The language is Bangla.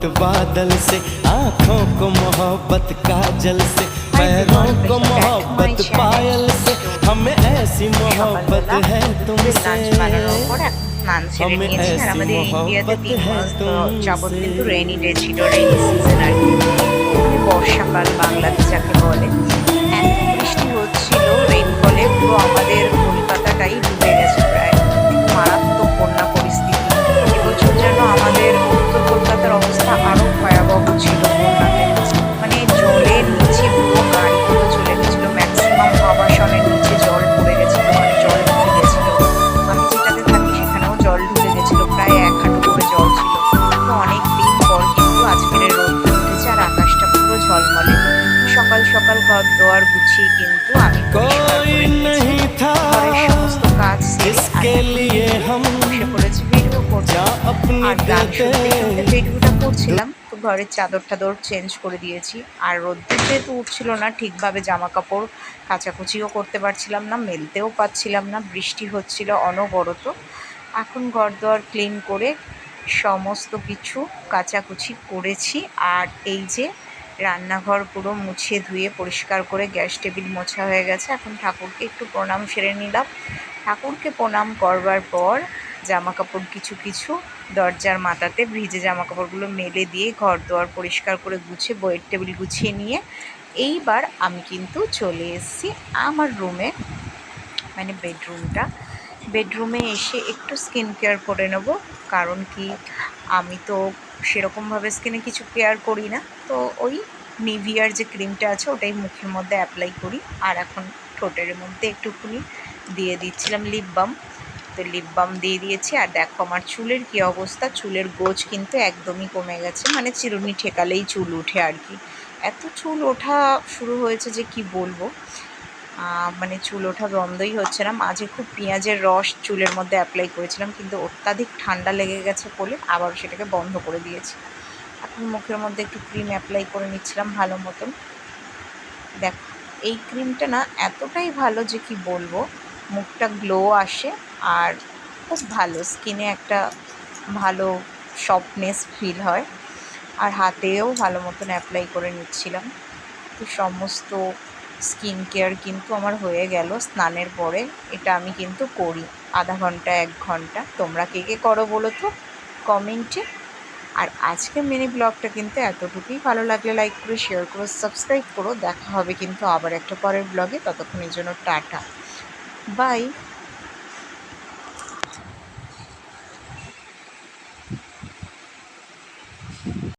बादल से आँखों को मोहब्बत काजल से पैरों को मोहब्बत पायल से हमें ऐसी मोहब्बत है तुमसे हमें ऐसी मोहब्बत है तुमसे কিন্তু রেইনি ডে ছিল, রেইনি সিজন আর কি, মানে বর্ষাকাল বাংলাতে যাকে বলে। এত বৃষ্টি হচ্ছিল, রেইনফলে পুরো আমাদের কলকাতাটাই ডুবে গেছে প্রায়। মারাত্মক বন্যা পরিস্থিতি। এবছর যেন আমাদের উত্তর কলকাতার অবস্থা আরো ভয়াবহ ছিল বন্যাতে। মানে জলের নিচে পুরো গাড়িগুলো চলে গেছিল, ম্যাক্সিমাম আবাসনের নিচে জল পড়ে গেছিল, মানে জল ঢুকে গেছিল। আমি যেটাতে থাকি সেখানেও জল ঢুকে গেছিল, প্রায় 1 হাঁটু করে জল ছিল। তো অনেক দিন পর কিন্তু আজকের এই রোদটা উঠেছে আর আকাশটা পুরো ঝলমলে। সকাল সকাল ঘর দোয়ার গুছিয়ে কিন্তু আমি পরিষ্কার করে कोई নিয়েছি। नहीं था ঘরের সমস্ত কাজ সেরে আর इसके लिए हम বসে পড়েছি ভিডিও করতে। जा अपनी আর গান শুনতে देते শুনতে ভিডিওটা করছিলাম। তো ঘরের চাদর টাদর চেঞ্জ করে দিয়েছি। আর রোদ্দুর যেহেতু উঠছিল না, ঠিকভাবে জামা কাপড় কাচাকুচিও করতে পারছিলাম না, মেলতেও পারছিলাম না, বৃষ্টি হচ্ছিল অনবরত। এখন ঘর দোয়ার ক্লিন করে সমস্ত কিছু কাচাকুচি করেছি। আর এই যে রান্নাঘর পুরো মুছে ধুয়ে পরিষ্কার করে গ্যাস টেবিল মোছা হয়ে গেছে। এখন ঠাকুরকে একটু প্রণাম সেরে নিলাম। ঠাকুরকে প্রণাম করবার পর জামা কাপড় কিছু কিছু দরজার মাথাতে ভিজে জামা কাপড়গুলো মেলে দিয়ে ঘর দোয়ার পরিষ্কার করে গুছিয়ে বইয়ের টেবিল গুছিয়ে নিয়ে এইবার আমি কিন্তু চলে এসেছি আমার রুমে, মানে বেডরুমে এসে একটু স্কিন কেয়ার করে নেব। কারণ কি, আমি তো সেরকমভাবে স্কিনে কিছু কেয়ার করি না। তো ওই নিভিয়ার যে ক্রিমটা আছে ওটাই মুখের মধ্যে অ্যাপ্লাই করি। আর এখন ঠোঁটের মধ্যে একটুখানি দিয়ে দিচ্ছিলাম লিপ বাম। তো লিপ বাম দিয়ে দিয়েছি। আর দেখো আমার চুলের কী অবস্থা, চুলের গোছ কিন্তু একদমই কমে গেছে, মানে চিরুনি ঠেকালেই চুল ওঠে আর কি। এত চুল ওঠা শুরু হয়েছে যে কি বলবো, মানে চুল ওঠা বন্ধই হচ্ছে না। মাঝে খুব পেঁয়াজের রস চুলের মধ্যে অ্যাপ্লাই করেছিলাম, কিন্তু অত্যাধিক ঠান্ডা লেগে গেছে বলে আবার সেটাকে বন্ধ করে দিয়েছি। এখন মুখের মধ্যে একটু ক্রিম অ্যাপ্লাই করে নিচ্ছিলাম ভালো মতন। দেখো এই ক্রিমটা না এতটাই ভালো যে কি বলবো, মুখটা গ্লো আসে আর খুব ভালো, স্কিনে একটা ভালো সফটনেস ফিল হয়। আর হাতেও ভালো মতন অ্যাপ্লাই করে নিচ্ছিলাম। তো সমস্ত স্কিন কেয়ার কিন্তু আমার হয়ে গেল স্নানের পরে। এটা আমি কিন্তু করি আধা ঘন্টা 1 ঘন্টা। তোমরা কে কে করো বলো তো কমেন্টে। আর আজকের মিনি ব্লগটা কিন্তু এতটুকুই। ভালো লাগলে লাইক করো, শেয়ার করো, সাবস্ক্রাইব করো। দেখা হবে কিন্তু আবার একটা পরের ব্লগে। ততক্ষণের জন্য টাটা, বাই।